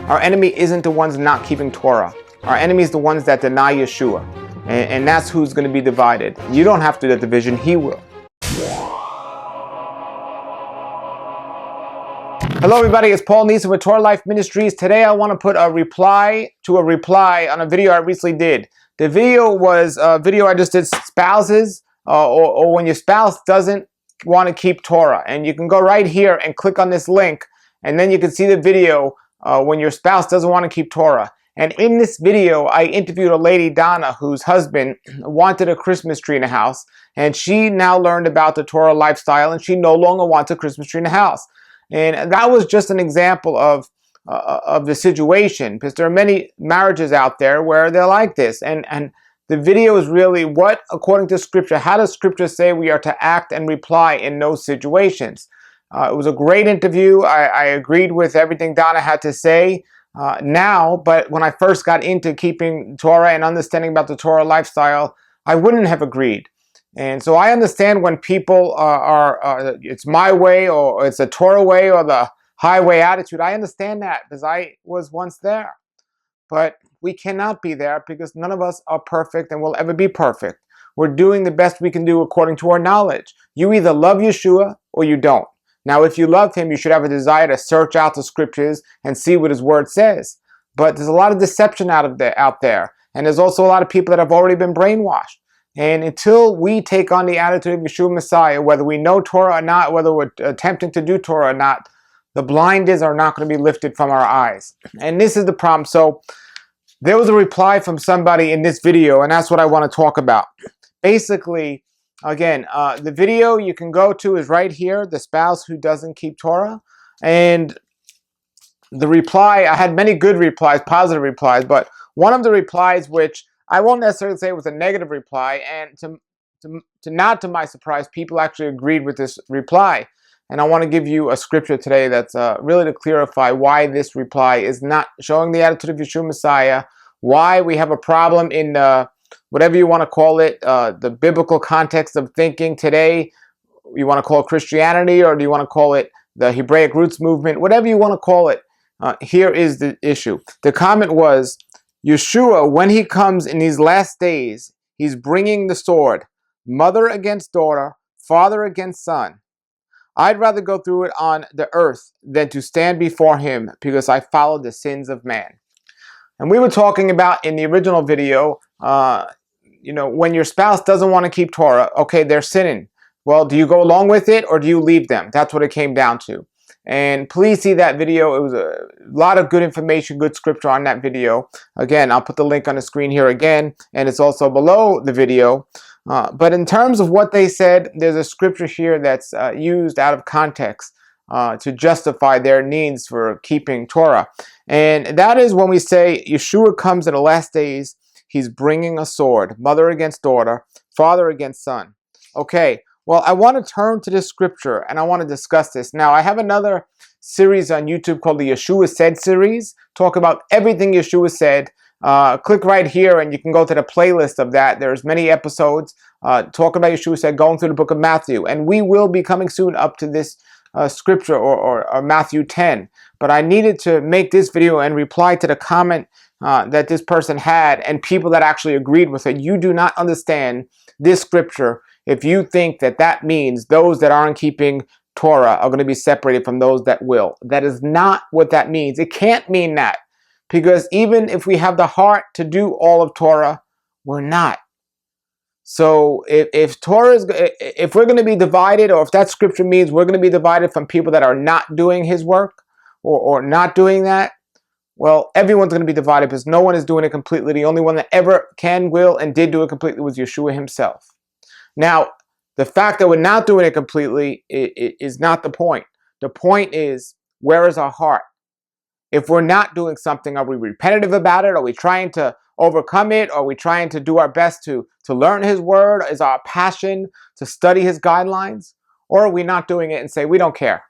Our enemy isn't the ones not keeping Torah. Our enemy is the ones that deny Yeshua. And that's who's going to be divided. You don't have to do that division, he will. Hello everybody, it's Paul Neeson with Torah Life Ministries. Today I want to put a reply to a reply on a video I recently did. The video was a video I just did, spouses, or when your spouse doesn't want to keep Torah. And you can go right here and click on this link, and then you can see the video when your spouse doesn't want to keep Torah. And in this video, I interviewed a lady, Donna, whose husband wanted a Christmas tree in the house. And she now learned about the Torah lifestyle, and she no longer wants a Christmas tree in the house. And that was just an example of the situation, because there are many marriages out there where they're like this. And the video is really what, according to Scripture, how does Scripture say we are to act and reply in those situations? It was a great interview. I agreed with everything Donna had to say now, but when I first got into keeping Torah and understanding about the Torah lifestyle, I wouldn't have agreed. And so I understand when people are it's my way, or it's a Torah way, or the highway attitude. I understand that because I was once there. But we cannot be there because none of us are perfect and will ever be perfect. We're doing the best we can do according to our knowledge. You either love Yeshua or you don't. Now, if you love him, you should have a desire to search out the scriptures and see what his word says. But there's a lot of deception out there. And there's also a lot of people that have already been brainwashed. And until we take on the attitude of Yeshua Messiah, whether we know Torah or not, whether we're attempting to do Torah or not, the blinders are not going to be lifted from our eyes. And this is the problem. So there was a reply from somebody in this video, and that's what I want to talk about. Basically, again, the video you can go to is right here, the spouse who doesn't keep Torah. And the reply, I had many good replies, positive replies, but one of the replies, which I won't necessarily say it was a negative reply, and not to my surprise, people actually agreed with this reply. And I want to give you a scripture today that's really to clarify why this reply is not showing the attitude of Yeshua Messiah, why we have a problem in whatever you want to call it, the biblical context of thinking today. You want to call it Christianity, or do you want to call it the Hebraic roots movement? Whatever you want to call it, here is the issue. The comment was, Yeshua, when he comes in these last days, he's bringing the sword, mother against daughter, father against son. I'd rather go through it on the earth than to stand before him, because I follow the sins of man. And we were talking about in the original video, when your spouse doesn't want to keep Torah, okay, they're sinning. Well, do you go along with it or do you leave them? That's what it came down to. And please see that video. It was a lot of good information, good scripture on that video. Again, I'll put the link on the screen here again, and it's also below the video. But in terms of what they said, there's a scripture here that's used out of context to justify their needs for keeping Torah. And that is when we say Yeshua comes in the last days, he's bringing a sword, mother against daughter, father against son. Okay. Well, I want to turn to this scripture and I want to discuss this. Now, I have another series on YouTube called the Yeshua Said series. Talk about everything Yeshua said. Click right here and you can go to the playlist of that. There's many episodes talk about Yeshua Said, going through the book of Matthew. And we will be coming soon up to this scripture or Matthew 10. But I needed to make this video and reply to the comment that this person had and people that actually agreed with it. You do not understand this scripture if you think that that means those that aren't keeping Torah are going to be separated from those that will. That is not what that means. It can't mean that, because even if we have the heart to do all of Torah, we're not. So if we're going to be divided, or if that scripture means we're going to be divided from people that are not doing his work or not doing that, well, everyone's going to be divided because no one is doing it completely. The only one that ever can, will, and did do it completely was Yeshua himself. Now, the fact that we're not doing it completely is not the point. The point is, where is our heart? If we're not doing something, are we repetitive about it? Are we trying to overcome it? Are we trying to do our best to learn his word? Is our passion to study his guidelines? Or are we not doing it and say, we don't care?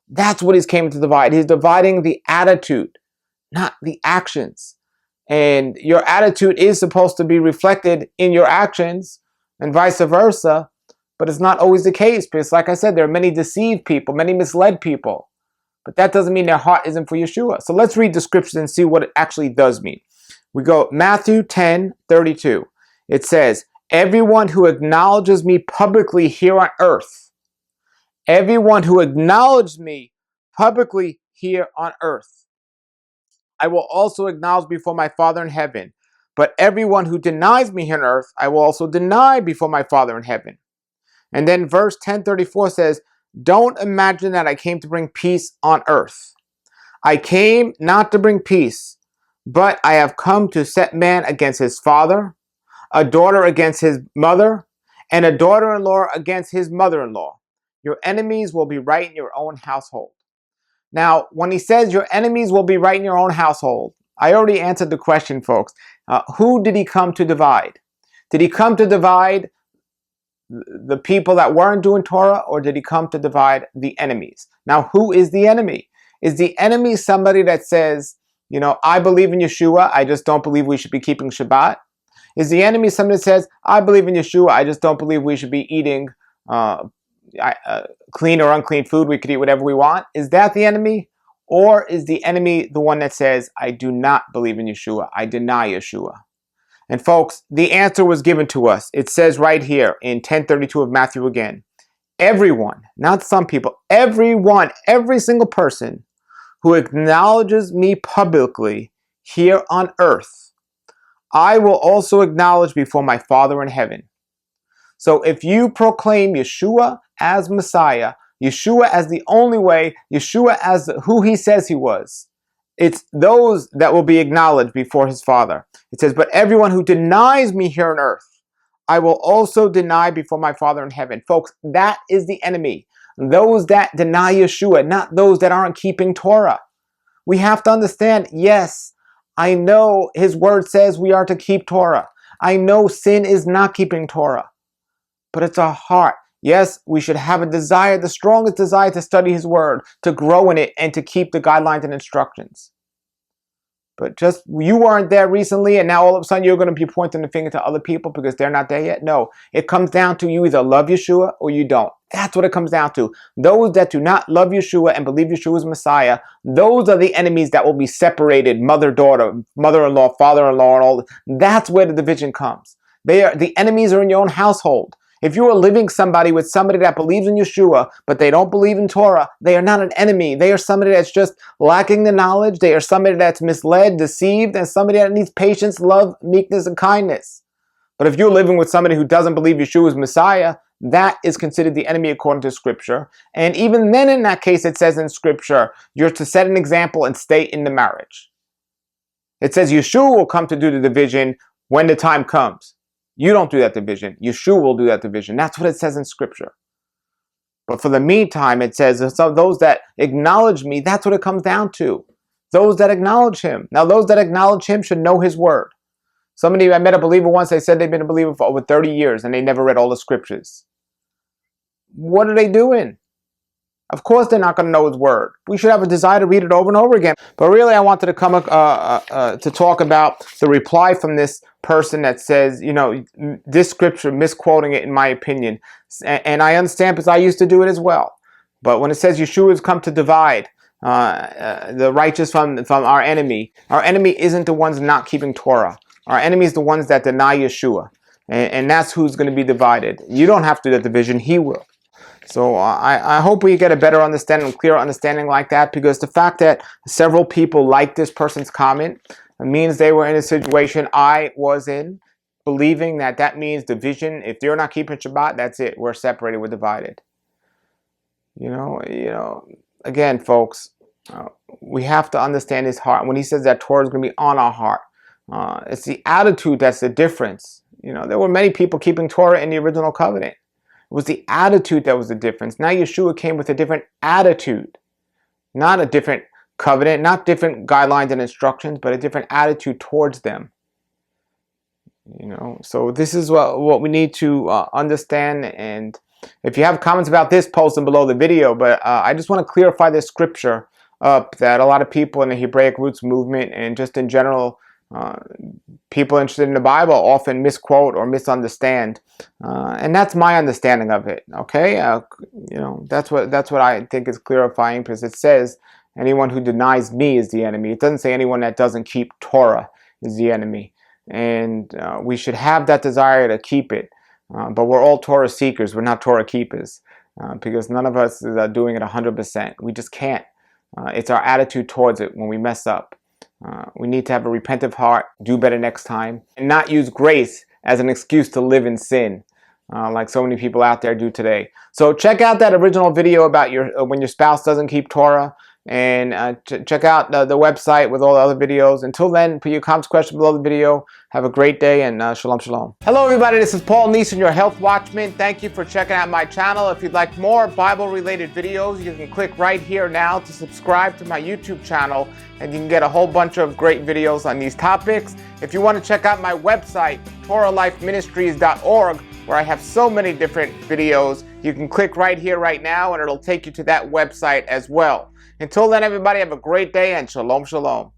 That's what he's came to divide. He's dividing the attitude, not the actions. And your attitude is supposed to be reflected in your actions, and vice versa, but it's not always the case, because like I said, there are many deceived people, many misled people. but that doesn't mean their heart isn't for Yeshua. So let's read the scriptures and see what it actually does mean. We go Matthew 10:32. It says, everyone who acknowledges me publicly here on earth, everyone who acknowledges me publicly here on earth, I will also acknowledge before my Father in heaven. But everyone who denies me here on earth, I will also deny before my Father in heaven. And then verse 10:34 says, don't imagine that I came to bring peace on earth. I came not to bring peace, but I have come to set man against his father, a daughter against his mother, and a daughter-in-law against his mother-in-law. Your enemies will be right in your own household. Now, when he says your enemies will be right in your own household, I already answered the question, folks. Who did he come to divide? Did he come to divide the people that weren't doing Torah, or did he come to divide the enemies? Now, who is the enemy? Is the enemy somebody that says, I believe in Yeshua, I just don't believe we should be keeping Shabbat? Is the enemy somebody that says, I believe in Yeshua, I just don't believe we should be eating clean or unclean food, we could eat whatever we want? Is that the enemy? Or is the enemy the one that says, I do not believe in Yeshua, I deny Yeshua? And folks, the answer was given to us. It says right here in 10:32 of Matthew again, everyone, not some people, everyone, every single person who acknowledges me publicly here on earth, I will also acknowledge before my Father in heaven. So if you proclaim Yeshua as Messiah, Yeshua as the only way, Yeshua as who he says he was, it's those that will be acknowledged before his Father. It says, but everyone who denies me here on earth, I will also deny before my Father in heaven. Folks, that is the enemy. Those that deny Yeshua, not those that aren't keeping Torah. We have to understand, yes, I know his word says we are to keep Torah. I know sin is not keeping Torah, but it's our heart. Yes, we should have a desire, the strongest desire to study his word, to grow in it, and to keep the guidelines and instructions. But just, you weren't there recently, and now all of a sudden you're going to be pointing the finger to other people because they're not there yet? No, it comes down to you either love Yeshua or you don't. That's what it comes down to. Those that do not love Yeshua and believe Yeshua is Messiah, those are the enemies that will be separated, mother, daughter, mother-in-law, father-in-law, and all. That's where the division comes. The enemies are in your own household. If you are living with somebody that believes in Yeshua, but they don't believe in Torah, they are not an enemy. They are somebody that's just lacking the knowledge. They are somebody that's misled, deceived, and somebody that needs patience, love, meekness, and kindness. But if you're living with somebody who doesn't believe Yeshua is Messiah, that is considered the enemy according to Scripture. And even then, in that case, it says in Scripture, you're to set an example and stay in the marriage. It says Yeshua will come to do the division when the time comes. You don't do that division. Yeshua will do that division. That's what it says in Scripture. But for the meantime, it says those that acknowledge me, that's what it comes down to. Those that acknowledge him. Now, those that acknowledge him should know his word. I met a believer once, they said they've been a believer for over 30 years and they never read all the scriptures. What are they doing? Of course they're not going to know his word. We should have a desire to read it over and over again. But really, I wanted to come to talk about the reply from this person that says, this scripture, misquoting it in my opinion. And I understand because I used to do it as well. But when it says Yeshua has come to divide the righteous from our enemy isn't the ones not keeping Torah. Our enemy is the ones that deny Yeshua. And that's who's going to be divided. You don't have to do that division. He will. So I hope we get a better understanding, clearer understanding like that, because the fact that several people like this person's comment means they were in a situation I was in, believing that means division. If they're not keeping Shabbat, that's it. We're separated. We're divided. Again, folks, we have to understand his heart. When he says that Torah is going to be on our heart, it's the attitude that's the difference. There were many people keeping Torah in the original covenant. It was the attitude that was the difference. Now Yeshua came with a different attitude. Not a different covenant, not different guidelines and instructions, but a different attitude towards them. So this is what we need to understand. And if you have comments about this, post them below the video. But I just want to clarify this scripture up that a lot of people in the Hebraic Roots movement and just in general, people interested in the Bible often misquote or misunderstand, and that's my understanding of it. Okay, that's what I think is clarifying, because it says Anyone who denies me is the enemy. It doesn't say anyone that doesn't keep Torah is the enemy. And we should have that desire to keep it. But we're all Torah seekers. We're not Torah keepers. Because none of us is doing it 100%. We just can't. It's our attitude towards it when we mess up. We need to have a repentant heart, do better next time, and not use grace as an excuse to live in sin, like so many people out there do today. So check out that original video about when your spouse doesn't keep Torah, and check out the website with all the other videos. Until then, put your comments, questions below the video. Have a great day, and shalom, shalom. Hello, everybody. This is Paul Neeson, your health watchman. Thank you for checking out my channel. If you'd like more Bible-related videos, you can click right here now to subscribe to my YouTube channel, and you can get a whole bunch of great videos on these topics. If you want to check out my website, TorahLifeMinistries.org, where I have so many different videos, you can click right here right now, and it'll take you to that website as well. Until then, everybody, have a great day, and shalom, shalom.